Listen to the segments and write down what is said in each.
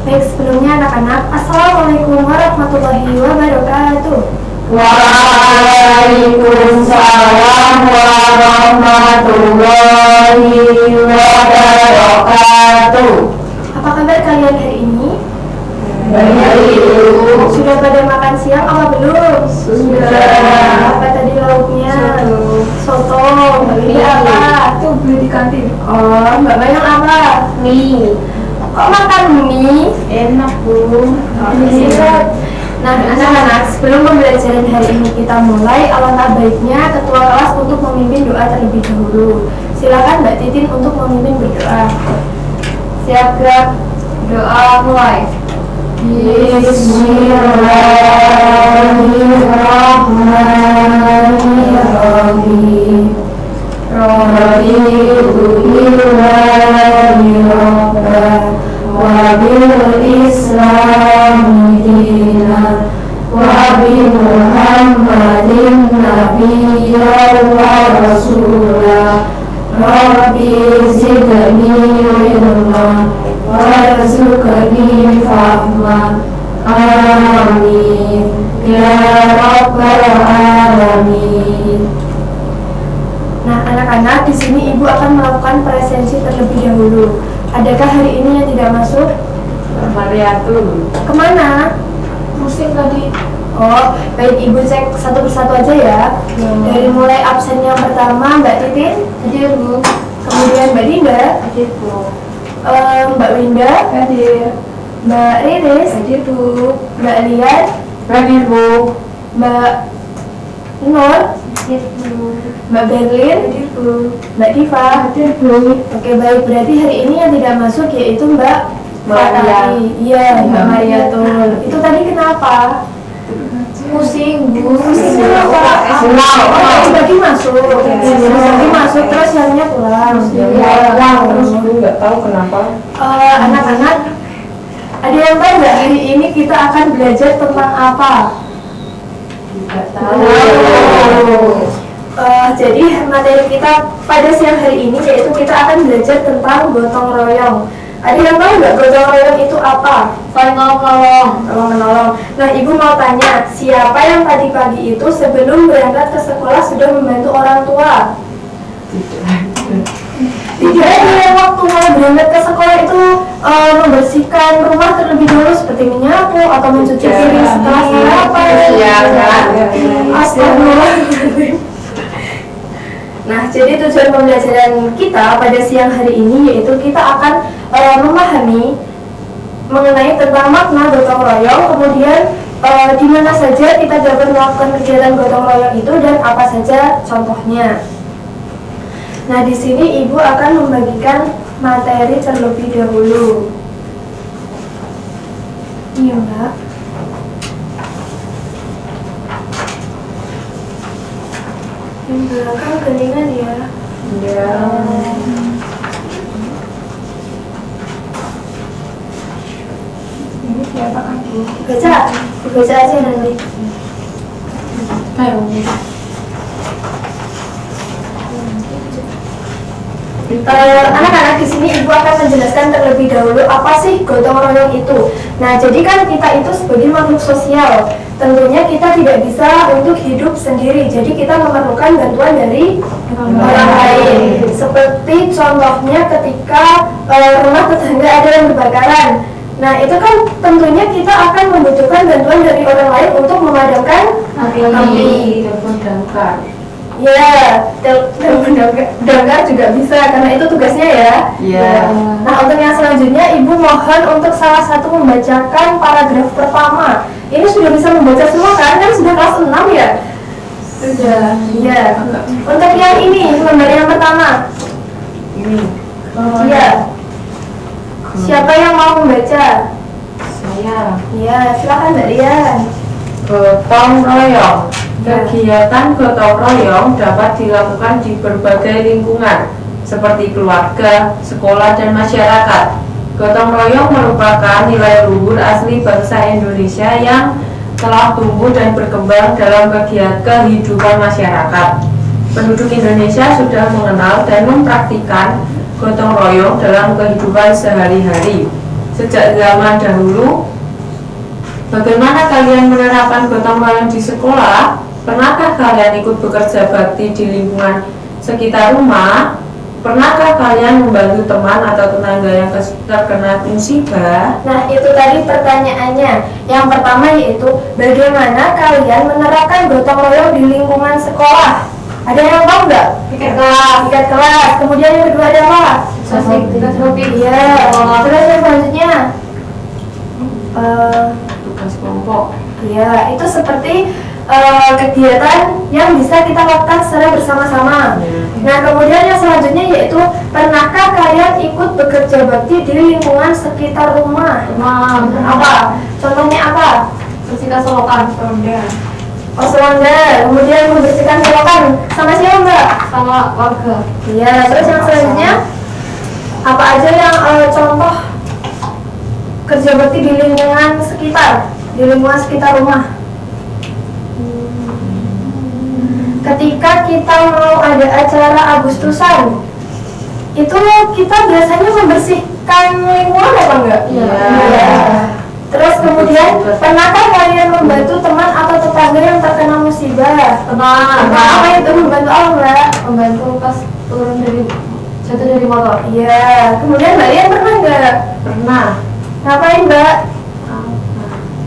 Baik, sebelumnya anak-anak, Assalamualaikum warahmatullahi wabarakatuh. Waalaikumsalam warahmatullahi wabarakatuh. Apa kabar kalian hari ini? Baik. Sudah pada makan siang apa belum? Sudah. Apa tadi lauknya? Soto. Ini Mie. apa? Itu beli di kantin. Oh, Mbak Bayang apa? Mie. Kok makan mie? Enak Bu. Siap. Nah, anak-anak, sebelum pembelajaran hari ini kita mulai, alangkah baiknya ketua kelas untuk memimpin doa terlebih dahulu. Silakan Mbak Titin untuk memimpin berdoa. Siap, gerak. Doa mulai. Bismillahirrahmanirrahim. Wa bil Islam dinan wa bi Muhammadin nabiyyan wa rasulah. Rabbi zidni ilma warzuqni fahma. Amin ya rabbal alamin. Nah, anak-anak, di sini Ibu akan melakukan presensi terlebih dahulu. Adakah hari ini yang tidak masuk? Mariatul. Kemana? Pusing tadi. Oh, baik, Ibu cek satu persatu aja ya. Dari mulai absen yang pertama, Mbak Titin, Hadir Bu. kemudian Mbak Dinda, Hadir Bu. Mbak Winda, Hadir. Mbak Riris, Hadir Bu. Mbak Lian, Hadir Bu. Mbak Nur, Hadir Bu. Mbak Berlin, Hadir Bu. Mbak Diva. Hadir Bu. Oke, baik, berarti hari ini yang tidak masuk yaitu Mbak Maria. Fatari. Iya, Mbak Mariatul. Itu tadi kenapa? Pusing Bu. Pusing kenapa? Oh, bagi masuk. Bagi masuk terus hanya pulang. Terus Bu nggak tahu kenapa. Anak-anak, ada yang tahu nggak hari ini kita akan belajar tentang apa? Nggak Jadi materi kita pada siang hari ini yaitu kita akan belajar tentang gotong royong. Ada yang tahu nggak gotong royong itu apa? Saling nolong. Tolong menolong. Nah, Ibu mau tanya, siapa yang tadi pagi itu sebelum berangkat ke sekolah sudah membantu orang tua? Tidak ada yang waktu mau berangkat ke sekolah itu membersihkan rumah terlebih dahulu seperti menyapu atau mencuci piring setelah sarapan. Iya, kan? Astagfirullahaladzim. Nah, jadi tujuan pembelajaran kita pada siang hari ini yaitu kita akan memahami mengenai tentang makna gotong royong, kemudian di mana saja kita dapat melakukan kegiatan gotong royong itu dan apa saja contohnya. Nah, di sini Ibu akan membagikan materi terlebih dahulu. Iya, Mbak. Yang belakang geningan ya. Iya. Ini siapa kan Bu? Baca aja nanti. Anak-anak, di sini Ibu akan menjelaskan terlebih dahulu apa sih gotong royong itu. Nah, jadi kan kita itu sebagai makhluk sosial, tentunya kita tidak bisa untuk hidup sendiri. Jadi kita memerlukan bantuan dari orang lain. Seperti contohnya ketika rumah tetangga ada yang kebakaran. Nah, itu kan tentunya kita akan membutuhkan bantuan dari orang lain untuk memadamkan api. Telepon damkar. Ya, telepon damkar juga bisa karena itu tugasnya ya. Iya. Nah, untuk yang selanjutnya Ibu mohon untuk salah satu membacakan paragraf pertama. Ini sudah bisa membaca semua kan? Kan sudah kelas 6 ya? Sudah. Iya. Untuk yang ini, lembar yang pertama. Ini Iya. Siapa yang mau membaca? saya. Iya, silakan Mbak Rian. Gotong royong. Kegiatan gotong royong dapat dilakukan di berbagai lingkungan seperti keluarga, sekolah, dan masyarakat. Gotong royong merupakan nilai luhur asli bangsa Indonesia yang telah tumbuh dan berkembang dalam kehidupan masyarakat. Penduduk Indonesia sudah mengenal dan mempraktikkan gotong royong dalam kehidupan sehari-hari. sejak zaman dahulu. Bagaimana kalian menerapkan gotong royong di sekolah? Pernahkah kalian ikut bekerja bakti di lingkungan sekitar rumah? Pernahkah kalian membantu teman atau tetangga yang terkena musibah? Nah, itu tadi pertanyaannya. Yang pertama yaitu, bagaimana kalian menerapkan gotong royong di lingkungan sekolah? Ada yang tahu nggak? Piket kelas. Piket kelas. Kemudian yang kedua ada apa? Tugas roti. Iya. Terus yang selanjutnya, Tugas kelompok. iya, itu seperti kegiatan yang bisa kita lakukan secara bersama-sama. Nah, kemudian yang selanjutnya yaitu, pernahkah kalian ikut bekerja bakti di lingkungan sekitar rumah? Apa? Contohnya apa? Bersihkan selokan. Oh, selangga. Kemudian membersihkan selokan. Sama siapa, Mbak? Sama warga. Iya. Terus yang selanjutnya, apa aja yang contoh kerja bakti di lingkungan sekitar rumah? Ketika kita mau ada acara Agustusan, itu kita biasanya membersihkan lingkungan apa enggak? Iya. Terus kemudian, pernahkah kalian membantu teman atau tetangga yang terkena musibah? Teman. Apa itu membantu apa, Mbak? Membantu pas jatuh dari motor. Iya. Kemudian Mbak Lian pernah nggak? Pernah. Ngapain, Mbak?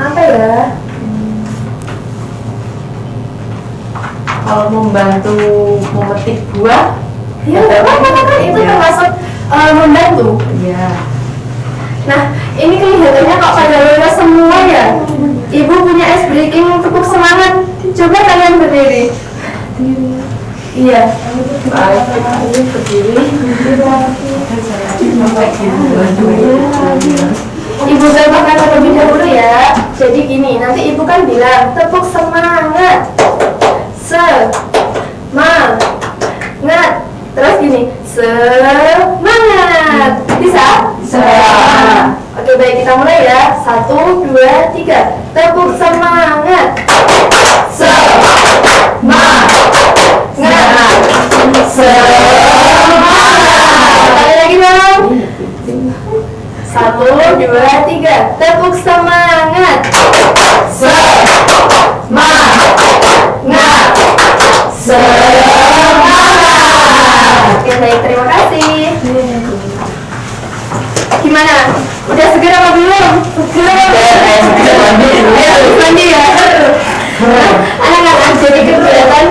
Apa ya? Kalau membantu memetik buah, Ya, nggak apa-apa kan itu Iya. termasuk membantu. ya. Nah, ini kelihatannya kok pada lulus semua ya. Ibu punya ice breaking tepuk semangat. Coba kalian berdiri. Iya. Baik, berdiri. Ibu gambarkan terlebih dahulu ya. Jadi gini, nanti ibu kan bilang tepuk semangat. Semangat. Terus gini, semangat. Bisa? Bisa. Oke, baik, kita mulai ya. 1, 2, 3. Tepuk semangat. Semangat. Sekali lagi dong. 1, 2, 3. Tepuk semangat. Oke, baik, terima kasih. Gimana? Udah seger apa belum? Seger. Mandi ya. Anak-anak, jadi kegiatan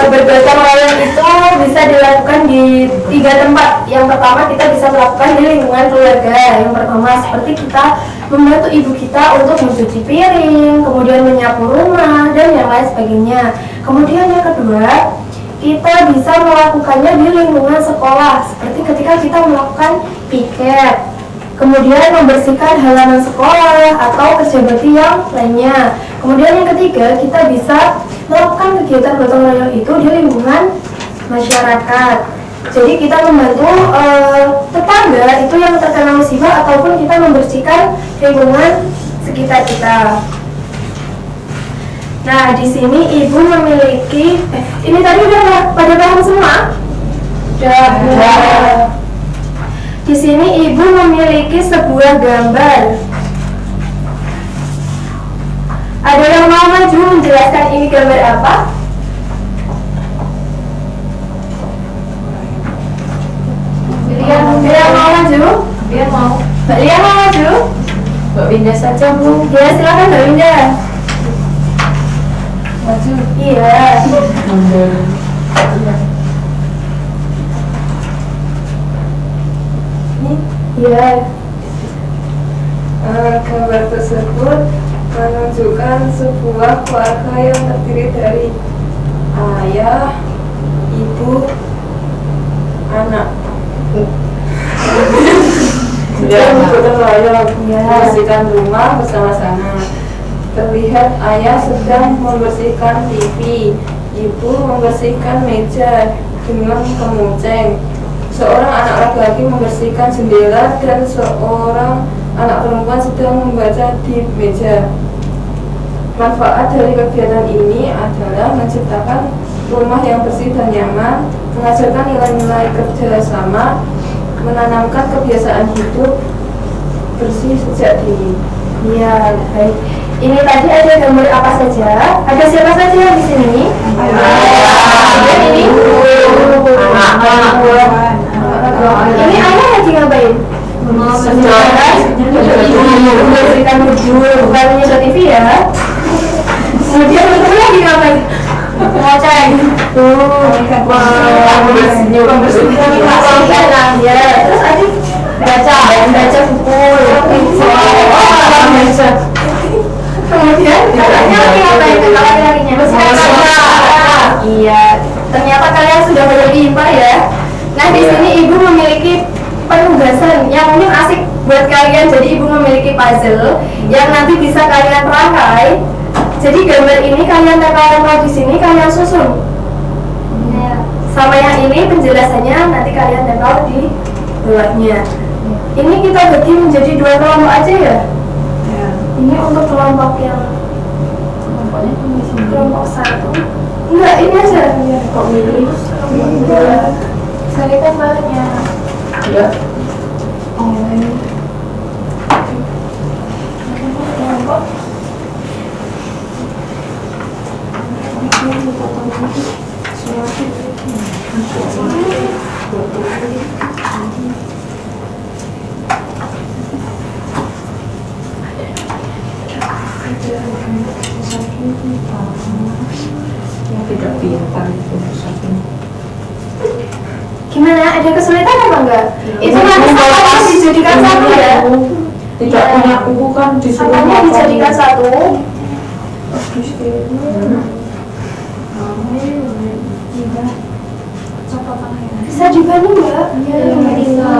bergotong royong itu bisa dilakukan di 3 tempat. Yang pertama, kita bisa melakukan di lingkungan keluarga. Yang pertama, seperti kita membantu ibu kita untuk mencuci piring, kemudian menyapu rumah, dan yang lain sebagainya. Kemudian yang kedua, kita bisa melakukannya di lingkungan sekolah, seperti ketika kita melakukan piket, kemudian membersihkan halaman sekolah atau kerja bakti yang lainnya. Kemudian yang ketiga, kita bisa melakukan kegiatan gotong royong itu di lingkungan masyarakat. Jadi kita membantu tetangga itu yang terkena musibah ataupun kita membersihkan lingkungan sekitar kita. Nah, di sini ibu memiliki ini tadi udah pada paham semua? Sudah. Di sini ibu memiliki sebuah gambar. Ada yang mau maju menjelaskan ini gambar apa? Ada yang mau maju? Dia mau. Mbak Lia mau maju? Mbak Winda saja, Bu. Ya, silakan Mbak Winda. Maju. Iya. Iya. Gambar tersebut menunjukkan sebuah keluarga yang terdiri dari ayah, ibu, anak. Sedang bergotong royong membersihkan rumah bersama-sama. Terlihat ayah sedang membersihkan TV, ibu membersihkan meja dengan kemuceng. Seorang anak laki-laki membersihkan jendela dan seorang anak perempuan sedang membaca di meja. Manfaat dari kegiatan ini adalah menciptakan rumah yang bersih dan nyaman, mengajarkan nilai-nilai kerjasama, menanamkan kebiasaan hidup bersih sejak dini. Iya, baik. Ini tadi ada gambar apa saja? Ada siapa saja yang di sini? Ada ini. Ini ayah lagi ngapain? Membersihkan baju, bukan menyedot TV ya. Kemudian itu lagi ngapain? Ngoceng. Membersihkan ya. Terus adik baca buku. Baca. Kemudian kakaknya lagi ngapain? Kakak laki-lakinya bersihkan kaca. Iya. Ternyata kalian sudah berlimpah ya. Nah di sini ibu memiliki penugasan yang mungkin asik buat kalian. Jadi ibu memiliki puzzle yang nanti bisa kalian rangkai. Jadi gambar ini kalian tempel di sini, kalian susun. Sama yang ini penjelasannya nanti kalian tempel di bawahnya. Ini kita bagi menjadi 2 kelompok aja ya. Ini untuk kelompok yang kelompok 1. Enggak, ini aja. Kok milih? Saya kan banyak. Enggak. Kelompok. Yang tidak pintar itu satu. Gimana? Ada kesulitan apa enggak? Itu nanti sampahnya dijadikan satu ya. Tidak punya buku kan disuruh Sampahnya dijadikan satu. Bisa dibanding enggak? Iya, bisa.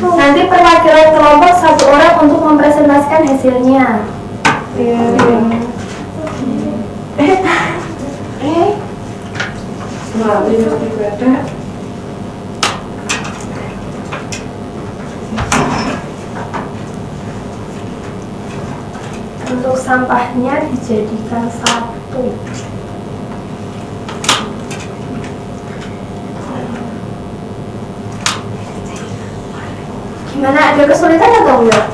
Nanti perwakilan kelompok 1 orang untuk mempresentasikan hasilnya. Untuk sampahnya dijadikan 1. Gimana? Ada kesulitan atau enggak?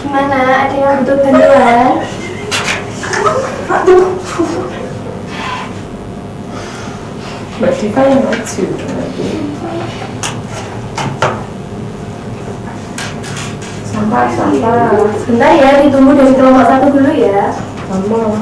Gimana? Ada yang butuh bantuan? Mbak Diva yang maju lagi. Sampah. Sebentar ya, ditunggu dari kelompok 1 dulu ya. Sama.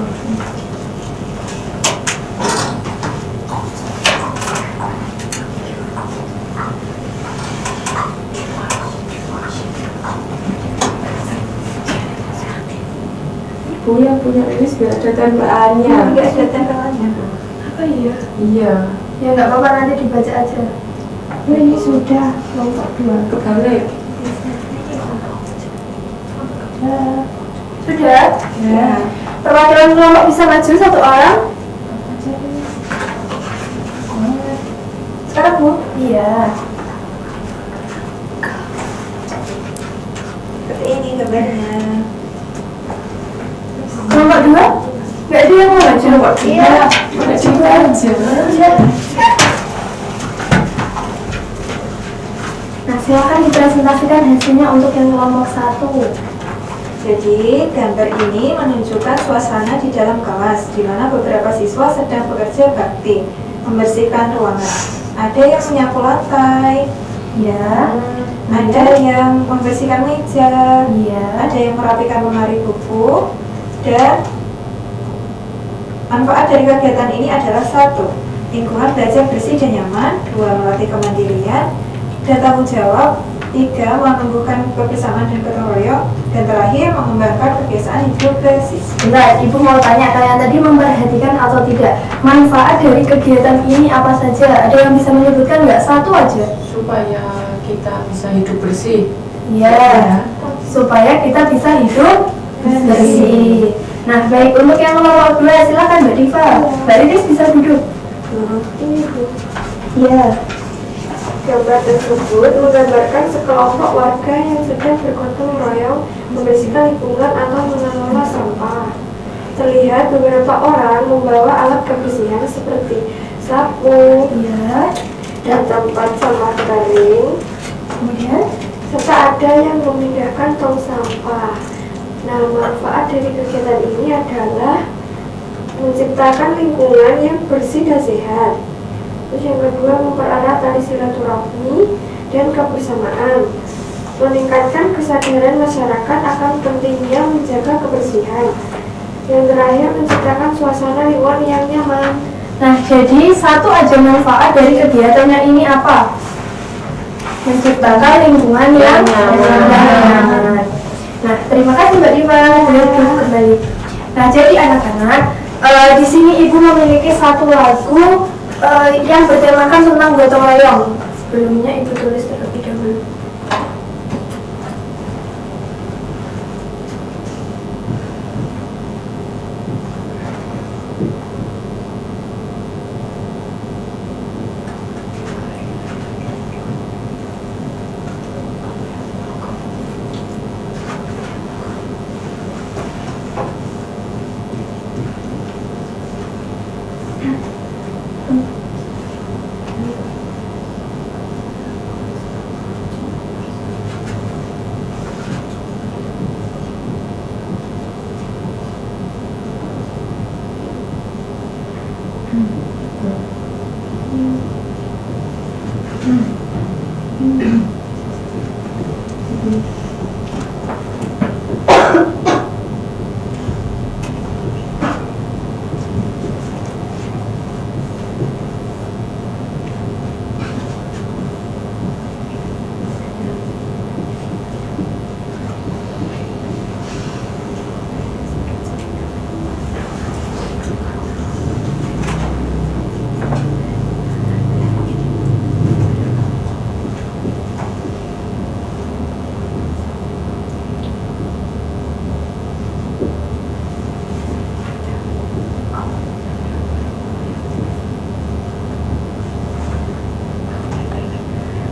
Ibu yang punya ini biar ada tempelannya. Enggak ada tempelannya. Apa iya? Iya. Ya nggak apa-apa, nanti dibaca aja. Ya ini sudah kelompok 2 kebalik. Sudah? Ya. Perwakilan kelompok bisa maju 1 orang? Sekarang Bu? Iya. Seperti ini gambarnya. Kelompok 2? Nggak ada yang mau maju? Iya. Mbak Diva aja. Nah, silakan dipresentasikan hasilnya untuk yang kelompok 1. Jadi, gambar ini menunjukkan suasana di dalam kelas, di mana beberapa siswa sedang bekerja bakti, membersihkan ruangan. Ada yang menyapu lantai, Ya. ada yang membersihkan meja, Iya. ada yang merapikan lemari buku, dan manfaat dari kegiatan ini adalah 1. Lingkungan belajar bersih dan nyaman. 2. Melatih kemandirian dan tanggung jawab. 3. Menumbuhkan kebersamaan dan gotong royong. Dan terakhir, mengembangkan kebiasaan hidup bersih. Bentar, Ibu mau tanya, kalian tadi memperhatikan atau tidak manfaat dari kegiatan ini apa saja? Ada yang bisa menyebutkan nggak? 1 aja. Supaya kita bisa hidup bersih. Iya. supaya kita bisa hidup bersih. Nah, baik, untuk yang nomor 2 silakan Mbak Diva. Mbak Ritis bisa duduk. Ini Bu. Iya. Gambar tersebut menggambarkan sekelompok warga yang sedang bergotong royong membersihkan lingkungan atau mengelola sampah. Terlihat beberapa orang membawa alat kebersihan seperti sapu, Iya. dan tempat sampah kering, Kemudian serta ada yang memindahkan tong sampah. Nah, manfaat dari kegiatan ini adalah menciptakan lingkungan yang bersih dan sehat. Terus yang kedua, mempererat tali silaturahmi dan kebersamaan, meningkatkan kesadaran masyarakat akan pentingnya menjaga kebersihan. Yang terakhir, menciptakan suasana lingkungan yang nyaman. Nah, jadi satu aja manfaat dari kegiatannya ini apa? Menciptakan lingkungan yang nyaman. Nah, terima kasih Mbak Diva. Boleh duduk kembali. Nah, jadi anak-anak, di sini Ibu memiliki satu lagu yang bertemakan tentang gotong royong. Sebelumnya Ibu tulis terlebih dahulu.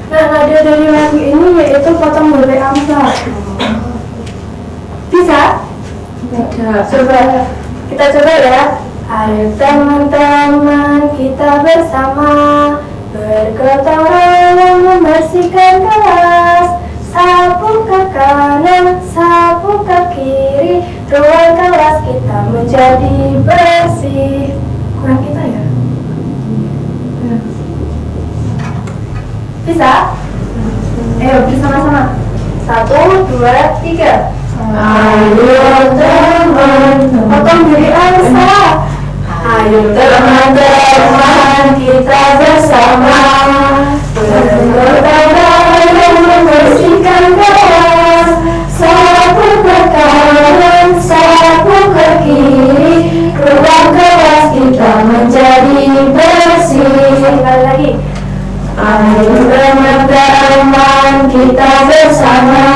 Nah, nada dari lagu ini yaitu potong bebek Amsa. Bisa? Tidak. Coba kita coba ya. Ayo teman-teman kita bersama bergotong royong membersihkan kelas. Sapu ke kanan, sapu ke kiri, ruang kelas kita menjadi bersih. Kurang kita ya? Bisa? Ayo bersama-sama. 1, 2, 3. Ayo teman, potong diri Elsa. Ayo teman-teman kita bersama bergotong royong membersihkan kelas. Sapu ke kanan, sapu ke kiri, ruang kelas kita menjadi bersih. Sekali lagi. Ayo teman-teman kita bersama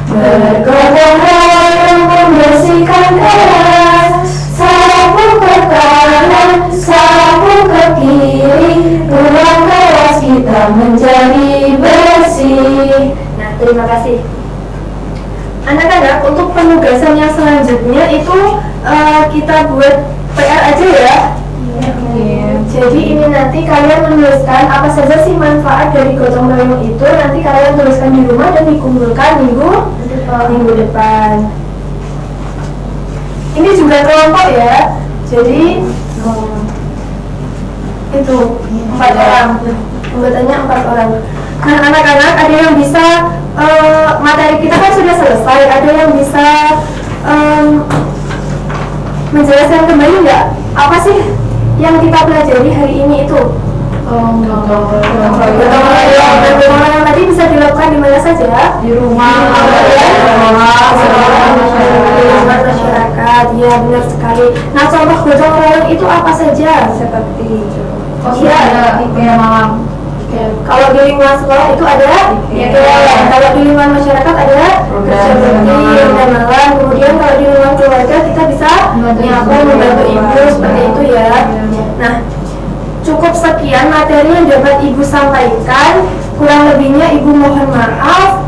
bergotong royong membersihkan kelas. Sapu ke kanan, sapu ke kiri, ruang kelas kita menjadi bersih. Nah, terima kasih. Anak-anak, untuk penugasan yang selanjutnya itu kita buat PR aja ya. Jadi ini nanti kalian menuliskan apa saja sih manfaat dari gotong royong itu. Nanti kalian tuliskan di rumah dan dikumpulkan minggu depan. Ini juga kelompok ya. Jadi itu 4 orang. Anggotanya 4 orang. Nah, anak-anak, ada yang bisa materi kita kan sudah selesai. Ada yang bisa menjelaskan kembali nggak? Apa sih yang kita pelajari hari ini itu? Gotong royong yang tadi bisa dilakukan di mana saja? Di rumah, masyarakat. Ya, benar sekali. Nah, contoh gotong royong itu apa saja? Seperti Iya, di PM malam. Kalau di lingkungan sekolah itu ada IKL. Kalau di lingkungan masyarakat ada kerja bakti, kenalan. Kemudian kalau di lingkungan keluarga kita bisa menyapa, membantu ibu seperti itu ya. Nah, cukup sekian materi yang dapat ibu sampaikan. Kurang lebihnya ibu mohon maaf.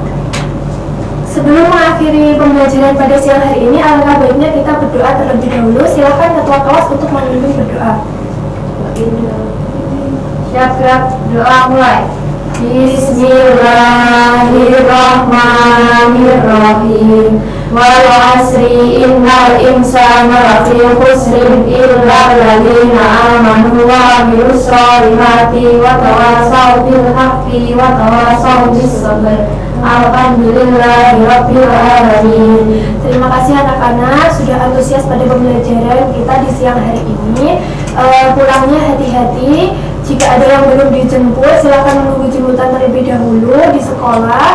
Sebelum mengakhiri pembelajaran pada siang hari ini, alangkah baiknya kita berdoa terlebih dahulu. Silakan ketua kelas untuk memimpin berdoa. Siap gerak, doa mulai. Bismillahirrahmanirrahim. Wal asri innal insana lafi khusrin illa alladziina aamanu wa 'amilus shalihati wa tawassaw bil haqqi wa tawassaw bis sabr. Alhamdulillahirabbil alamin. Terima kasih anak-anak sudah antusias pada pembelajaran kita di siang hari ini. Pulangnya hati-hati. Jika ada yang belum dijemput, silakan menunggu jemputan terlebih dahulu di sekolah.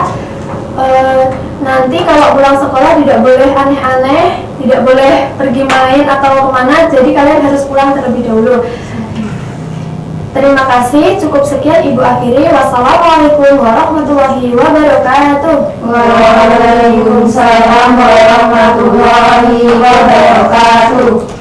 Nanti kalau pulang sekolah tidak boleh aneh-aneh, tidak boleh pergi main atau kemana. Jadi kalian harus pulang terlebih dahulu. Terima kasih, cukup sekian ibu akhiri. Wassalamualaikum warahmatullahi wabarakatuh. Waalaikumsalam warahmatullahi wabarakatuh.